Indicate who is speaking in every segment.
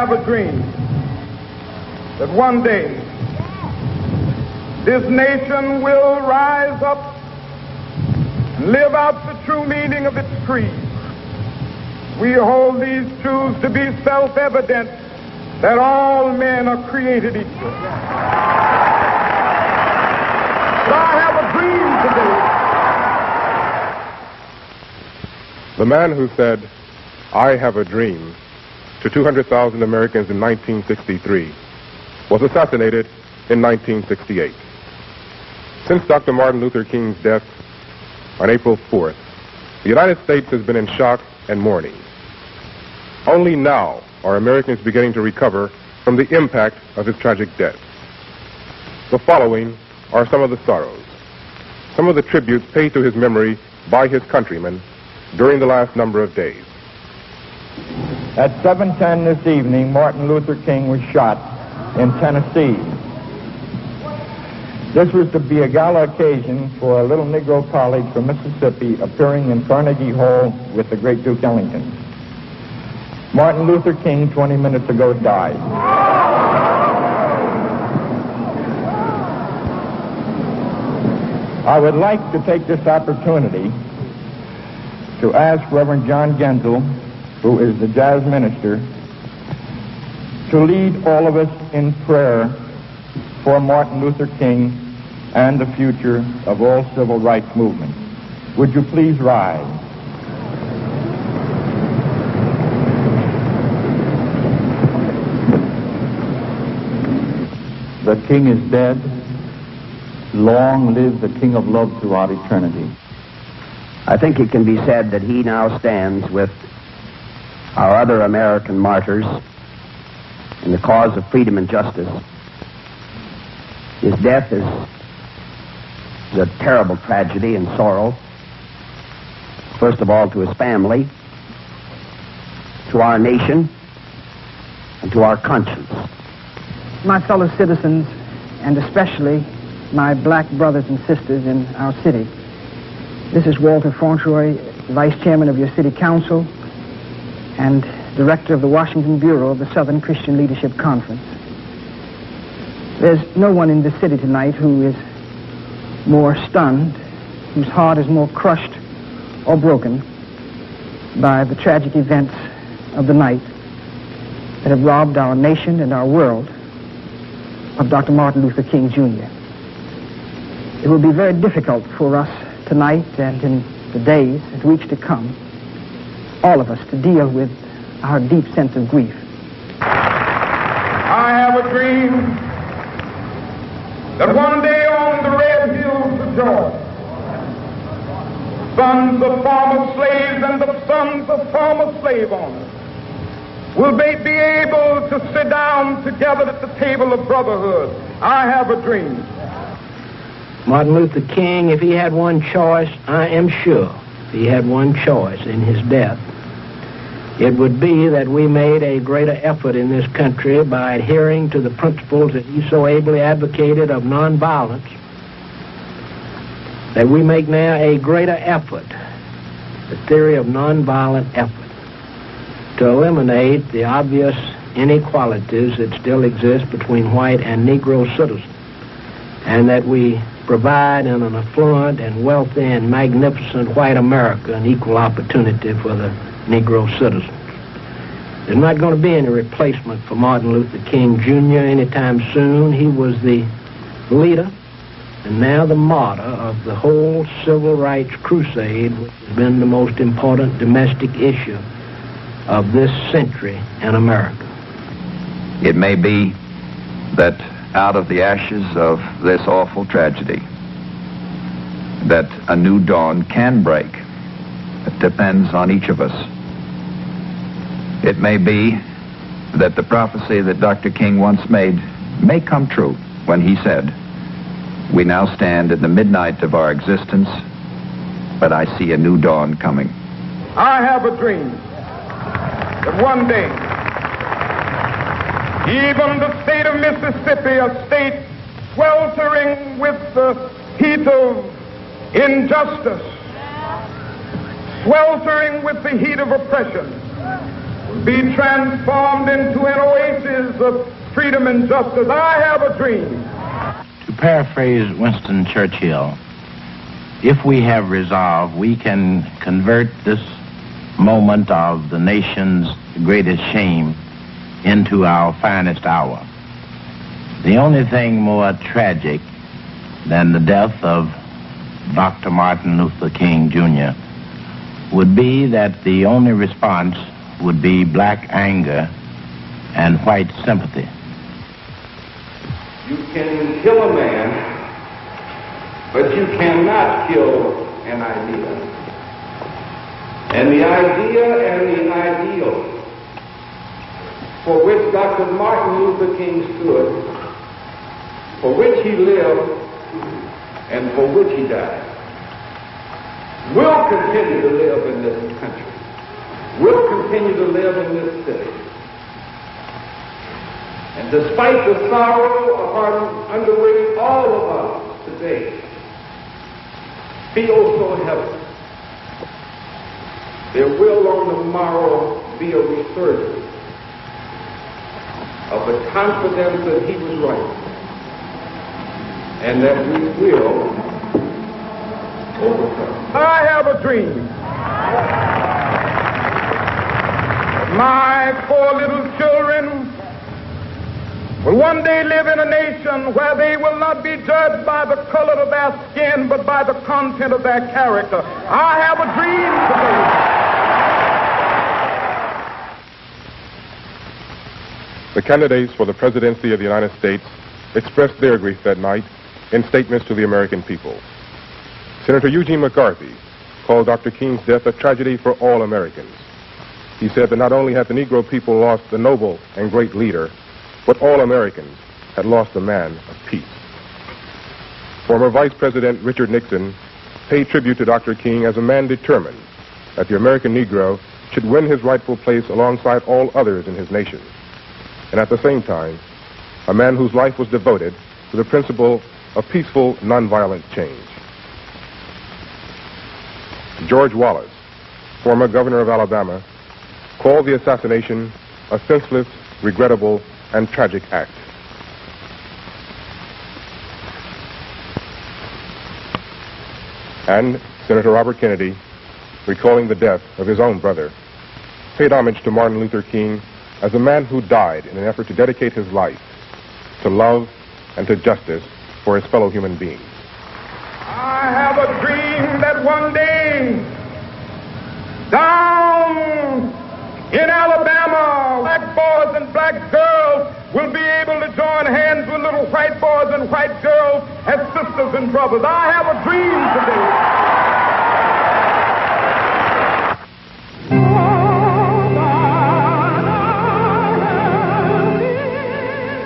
Speaker 1: have a dream that one day this nation will rise up and live out the true meaning of its creed. We hold these truths to be self-evident, that all men are created equal. So I have a dream today.
Speaker 2: The man who said, "I have a dream," to 200,000 Americans in 1963 was assassinated in 1968. Since Dr. Martin Luther King's death on April 4th, the United States has been in shock and mourning. Only now are Americans beginning to recover from the impact of his tragic death. The following are some of the sorrows, some of the tributes paid to his memory by his countrymen during the last number of days.
Speaker 3: At 7:10 this evening, Martin Luther King was shot in Tennessee. This was to be a gala occasion for a little Negro college from Mississippi appearing in Carnegie Hall with the great Duke Ellington. Martin Luther King, 20 minutes ago, died. I would like to take this opportunity to ask Reverend John Genzel, who is the jazz minister, to lead all of us in prayer for Martin Luther King and the future of all civil rights movements. Would you please rise?
Speaker 4: The King is dead. Long live the King of Love throughout eternity.
Speaker 5: I think it can be said that he now stands with our other American martyrs in the cause of freedom and justice. His death is a terrible tragedy and sorrow, first of all to his family, to our nation, and to our conscience.
Speaker 6: My fellow citizens, and especially my black brothers and sisters in our city, this is Walter Fauntroy, Vice Chairman of your City Council and Director of the Washington Bureau of the Southern Christian Leadership Conference. There's no one in this city tonight who is more stunned, whose heart is more crushed or broken by the tragic events of the night that have robbed our nation and our world of Dr. Martin Luther King, Jr. It will be very difficult for us tonight and in the days and weeks to come, all of us, to deal with our deep sense of grief.
Speaker 1: I have a dream that one day on the red hills of Georgia, sons of former slaves and the sons of former slave owners will be able to sit down together at the table of brotherhood. I have a dream.
Speaker 7: Martin Luther King, if he had one choice, I am sure, if he had one choice in his death, it would be that we made a greater effort in this country by adhering to the principles that he so ably advocated of nonviolence, that we make now a greater effort, the theory of nonviolent effort, to eliminate the obvious inequalities that still exist between white and Negro citizens, and that we provide in an affluent and wealthy and magnificent white America an equal opportunity for the Negro citizens. There's not going to be any replacement for Martin Luther King, Jr. anytime soon. He was the leader and now the martyr of the whole civil rights crusade, which has been the most important domestic issue of this century in America.
Speaker 8: It may be that out of the ashes of this awful tragedy, that a new dawn can break. It depends on each of us. It may be that the prophecy that Dr. King once made may come true when he said, "We now stand in the midnight of our existence, but I see a new dawn coming."
Speaker 1: I have a dream that one day, even the state of Mississippi, a state sweltering with the heat of injustice, sweltering with the heat of oppression, be transformed into an oasis of freedom and justice. I have a dream.
Speaker 7: To paraphrase Winston Churchill, if we have resolve, we can convert this moment of the nation's greatest shame into our finest hour. The only thing more tragic than the death of Dr. Martin Luther King Jr. would be that the only response would be black anger and white sympathy.
Speaker 9: You can kill a man, but you cannot kill an idea. And the idea and the ideal for which Dr. Martin Luther King stood, for which he lived, and for which he died, will continue to live in this country, will continue to live in this city. And despite the sorrow under which all of us today feel so heavy, there will on the morrow be a resurgence of the confidence that he was right and that we will overcome.
Speaker 1: I have a dream. My 4 little children will one day live in a nation where they will not be judged by the color of their skin, but by the content of their character. I have a dream today.
Speaker 2: The candidates for the presidency of the United States expressed their grief that night in statements to the American people. Senator Eugene McCarthy called Dr. King's death a tragedy for all Americans. He said that not only had the Negro people lost the noble and great leader, but all Americans had lost a man of peace. Former Vice President Richard Nixon paid tribute to Dr. King as a man determined that the American Negro should win his rightful place alongside all others in his nation, and at the same time, a man whose life was devoted to the principle of peaceful, nonviolent change. George Wallace, former governor of Alabama, called the assassination a senseless, regrettable, and tragic act. And Senator Robert Kennedy, recalling the death of his own brother, paid homage to Martin Luther King as a man who died in an effort to dedicate his life to love and to justice for his fellow human beings.
Speaker 1: I have a dream that one day, down in Alabama, black boys and black girls will be able to join hands with little white boys and white girls as sisters and brothers. I have a dream today.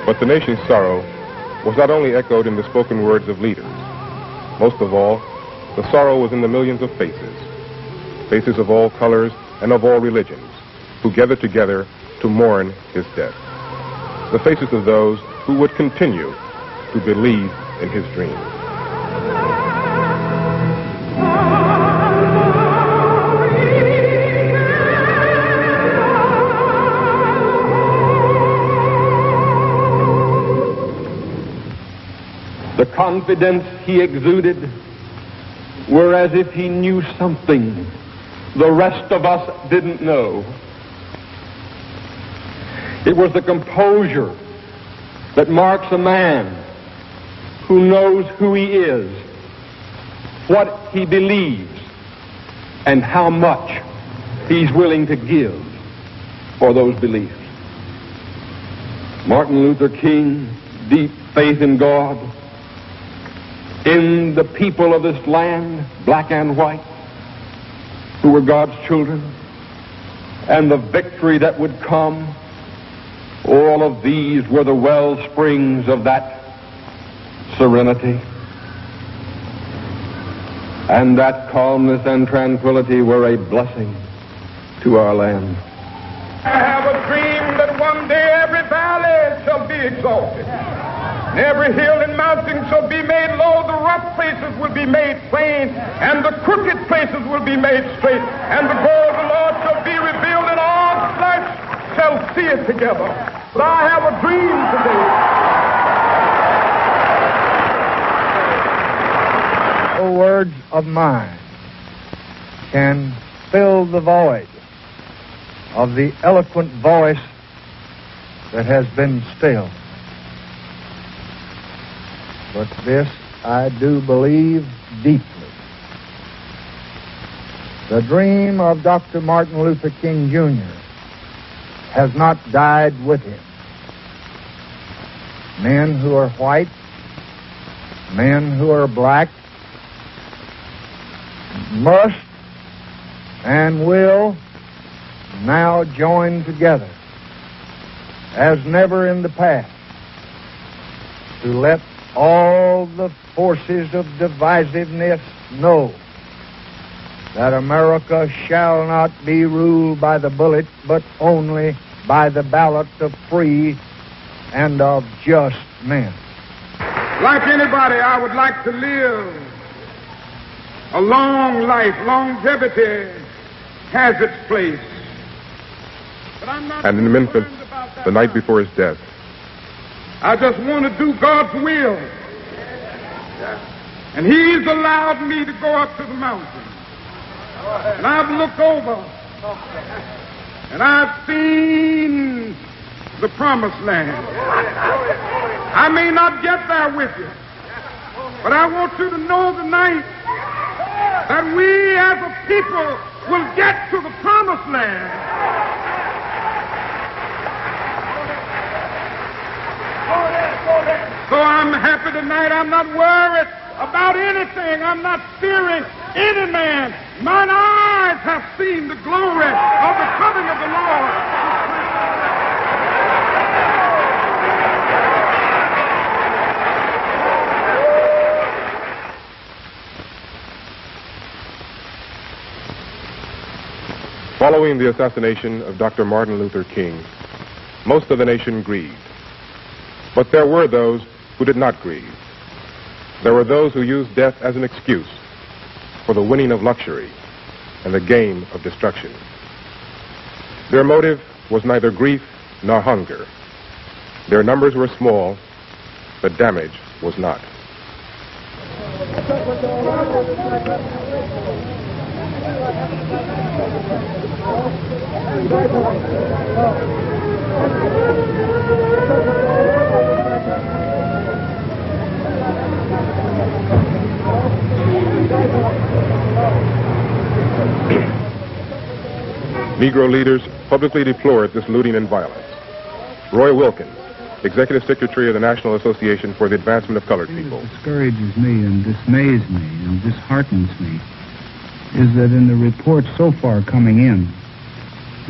Speaker 2: But the nation's sorrow was not only echoed in the spoken words of leaders. Most of all, the sorrow was in the millions of faces, faces of all colors and of all religions, who gathered together to mourn his death. The faces of those who would continue to believe in his dream.
Speaker 3: The confidence he exuded were as if he knew something the rest of us didn't know. It was the composure that marks a man who knows who he is, what he believes, and how much he's willing to give for those beliefs. Martin Luther King, deep faith in God, in the people of this land, black and white, who were God's children, and the victory that would come. All of these were the well springs of that serenity. And that calmness and tranquility were a blessing to our land.
Speaker 1: I have a dream that one day every valley shall be exalted, and every hill and mountain shall be made low, the rough places will be made plain, and the crooked places will be made straight, and the glory of the Lord shall be revealed in all flesh. will see it together. But I have a dream today.
Speaker 3: No words of mine can fill the void of the eloquent voice that has been stilled. But this I do believe deeply. The dream of Dr. Martin Luther King Jr. has not died with him. Men who are white, men who are black, must and will now join together, as never in the past, to let all the forces of divisiveness know that America shall not be ruled by the bullet, but only by the ballot of free and of just men.
Speaker 1: Like anybody, I would like to live a long life. Longevity has its place. But I'm not
Speaker 2: And in Memphis, the night before his death,
Speaker 1: I just want to do God's will. And He's allowed me to go up to the mountain. And I've looked over, and I've seen the promised land. I may not get there with you, but I want you to know tonight that we as a people will get to the promised land. So I'm happy tonight. I'm not worried about anything. I'm not fearing any man. Mine eyes have seen the glory of the coming of the Lord.
Speaker 2: following the assassination of Dr. Martin Luther King, most of the nation grieved. But there were those who did not grieve. There were those who used death as an excuse for the winning of luxury and the game of destruction. Their motive was neither grief nor hunger. Their numbers were small, but damage was not. Negro leaders publicly deplored this looting and violence. Roy Wilkins, Executive Secretary of the National Association for the Advancement of Colored People.
Speaker 10: What discourages me and dismays me and disheartens me is that in the reports so far coming in,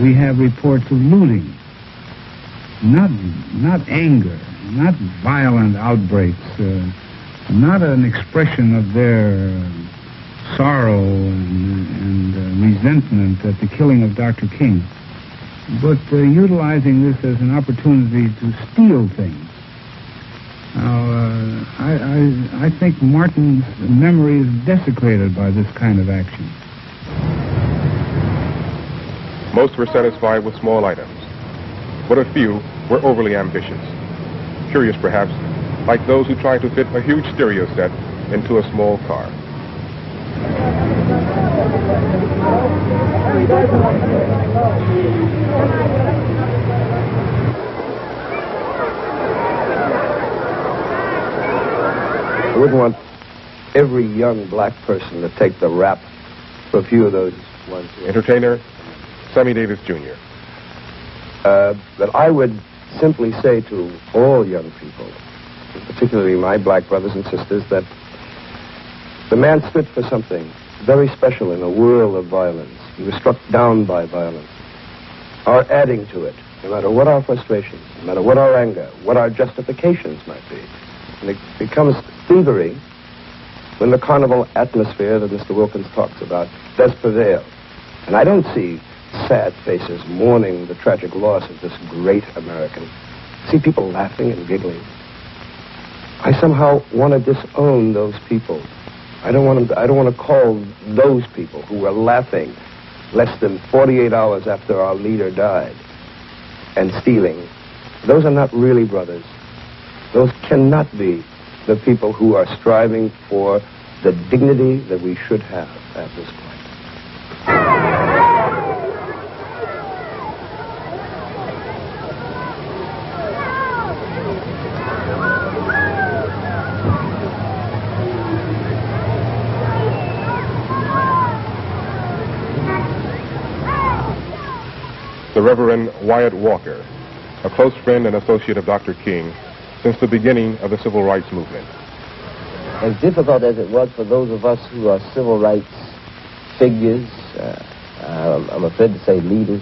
Speaker 10: we have reports of looting, not anger, not violent outbreaks, not an expression of their sorrow and resentment at the killing of Dr. King, but utilizing this as an opportunity to steal things. Now, I think Martin's memory is desecrated by this kind of action.
Speaker 2: Most were satisfied with small items, but a few were overly ambitious. Curious, perhaps, like those who tried to fit a huge stereo set into a small car.
Speaker 11: I wouldn't want every young black person to take the rap for a few of those ones.
Speaker 2: Entertainer Sammy Davis Jr.
Speaker 11: But I would simply say to all young people, particularly my black brothers and sisters, that the man stood for something very special in a world of violence. He was struck down by violence. Our adding to it, no matter what our frustrations, no matter what our anger, what our justifications might be. And it becomes thievery when the carnival atmosphere that Mr. Wilkins talks about does prevail. And I don't see sad faces mourning the tragic loss of this great American. I see people laughing and giggling. I somehow want to disown those people. I don't want to call those people who were laughing less than 48 hours after our leader died. and stealing, those are not really brothers. Those cannot be the people who are striving for the dignity that we should have at this point.
Speaker 2: The Reverend Wyatt Walker, a close friend and associate of Dr. King since the beginning of the civil rights movement.
Speaker 12: As difficult as it was for those of us who are civil rights figures, I'm afraid to say leaders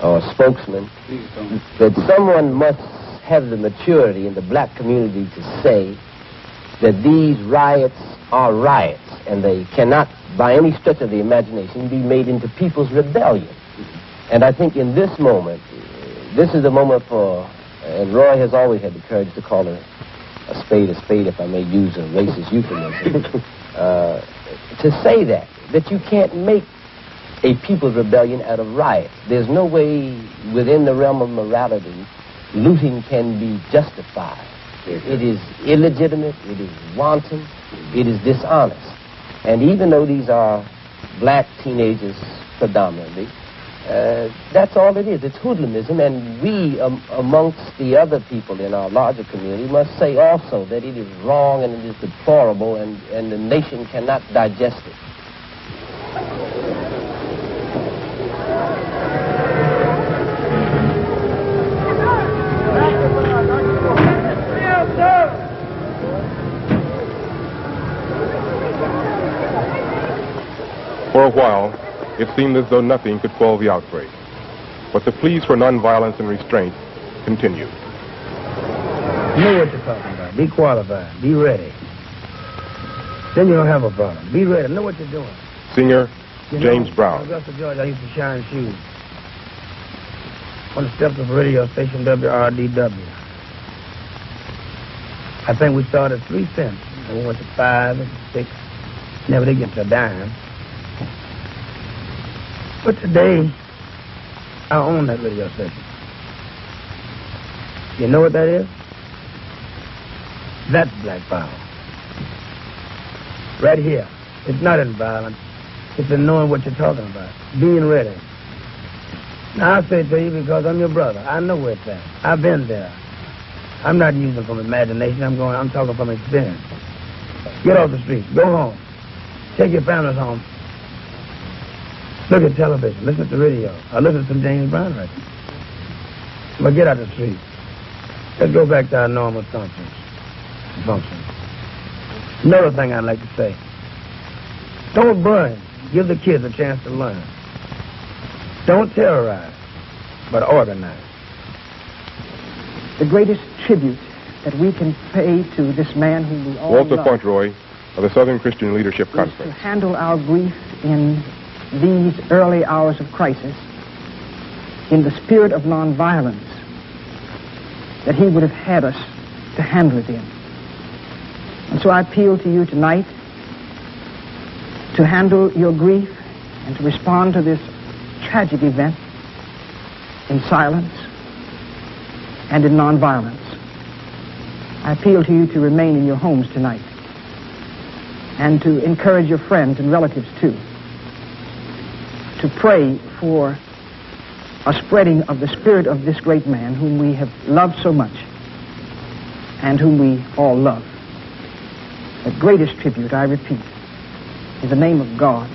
Speaker 12: or spokesmen, that someone must have the maturity in the black community to say that these riots are riots and they cannot, by any stretch of the imagination, be made into people's rebellion. And I think in this moment, this is the moment for, and Roy has always had the courage to call a spade, if I may use a racist euphemism, to say that you can't make a people's rebellion out of riot. There's no way within the realm of morality looting can be justified. It is illegitimate, it is wanton, it is dishonest. And even though these are black teenagers predominantly, that's all it is. It's hoodlumism, and we, amongst the other people in our larger community, must say also that it is wrong and it is deplorable, and the nation cannot digest it.
Speaker 2: For a while, it seemed as though nothing could quell the outbreak. But the pleas for nonviolence and restraint continued.
Speaker 13: Know what you're talking about. Be qualified. Be ready. Then you don't have a problem. Be ready. Know what you're doing.
Speaker 2: Singer James Brown.
Speaker 13: In Augusta, Georgia, I used to shine shoes on the steps of radio station WRDW. I think we started 3 cents. And we went to 5 and 6. Never did get to a dime. But today, I own that radio station. You know what that is? That's black power. Right here. It's not in violence. It's in knowing what you're talking about. Being ready. Now, I say it to you because I'm your brother. I know where it's at. I've been there. I'm not using from imagination. I'm talking from experience. Get off the street. Go home. Take your families home. Look at television, listen to the radio, or listen to some James Brown records. But get out the street. Let's go back to our normal functions. Another thing I'd like to say. Don't burn. Give the kids a chance to learn. Don't terrorize, but organize.
Speaker 6: The greatest tribute that we can pay to this man whom we all
Speaker 2: Walter
Speaker 6: love
Speaker 2: Fauntleroy of the Southern Christian Leadership
Speaker 6: is
Speaker 2: Conference.
Speaker 6: to handle our grief in these early hours of crisis in the spirit of nonviolence that he would have had us to handle it in. And so I appeal to you tonight to handle your grief and to respond to this tragic event in silence and in nonviolence. I appeal to you to remain in your homes tonight and to encourage your friends and relatives too, to pray for a spreading of the spirit of this great man whom we have loved so much and whom we all love. The greatest tribute, I repeat, in the name of God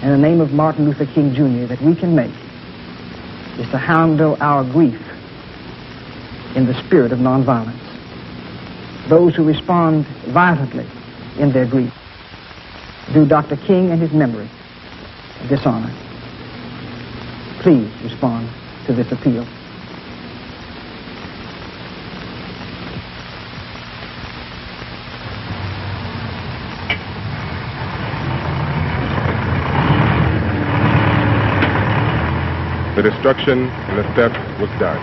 Speaker 6: and the name of Martin Luther King Jr. that we can make is to handle our grief in the spirit of nonviolence. Those who respond violently in their grief do Dr. King and his memory dishonor. Please respond to this appeal.
Speaker 2: The destruction and the theft was done,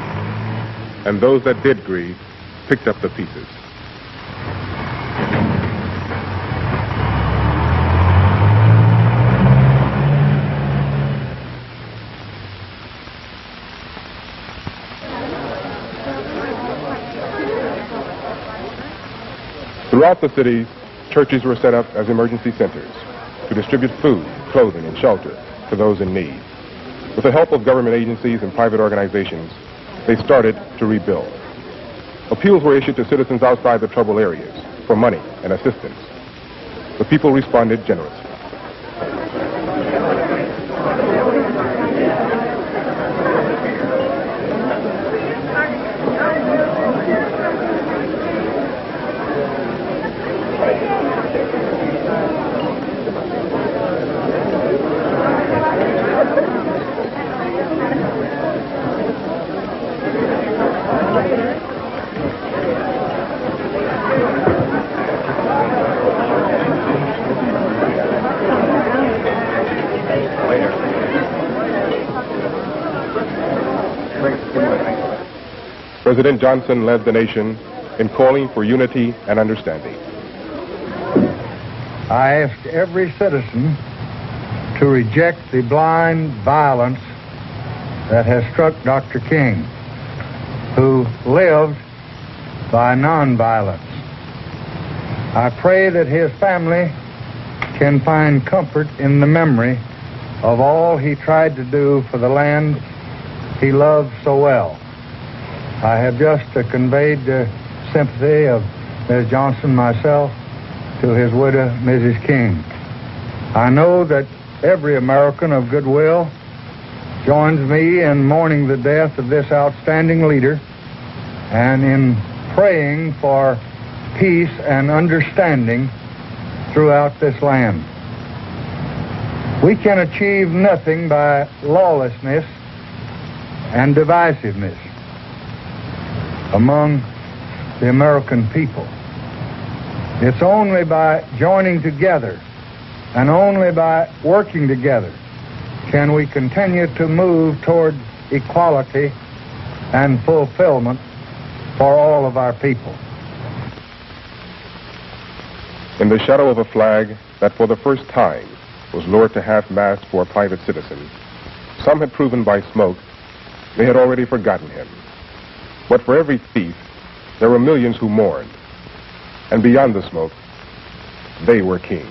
Speaker 2: and those that did grieve picked up the pieces. Throughout the cities, churches were set up as emergency centers to distribute food, clothing, and shelter to those in need. With the help of government agencies and private organizations, they started to rebuild. Appeals were issued to citizens outside the troubled areas for money and assistance. The people responded generously. President Johnson led the nation in calling for unity and understanding.
Speaker 14: I ask every citizen to reject the blind violence that has struck Dr. King, who lived by nonviolence. I pray that his family can find comfort in the memory of all he tried to do for the land he loved so well. I have just conveyed the sympathy of Ms. Johnson, myself, to his widow, Mrs. King. I know that every American of goodwill joins me in mourning the death of this outstanding leader and in praying for peace and understanding throughout this land. We can achieve nothing by lawlessness and divisiveness among the American people. It's only by joining together and only by working together can we continue to move toward equality and fulfillment for all of our people.
Speaker 2: In the shadow of a flag that for the first time was lowered to half-mast for a private citizen, some had proven by smoke they had already forgotten him. But for every thief, there were millions who mourned. And beyond the smoke, they were king.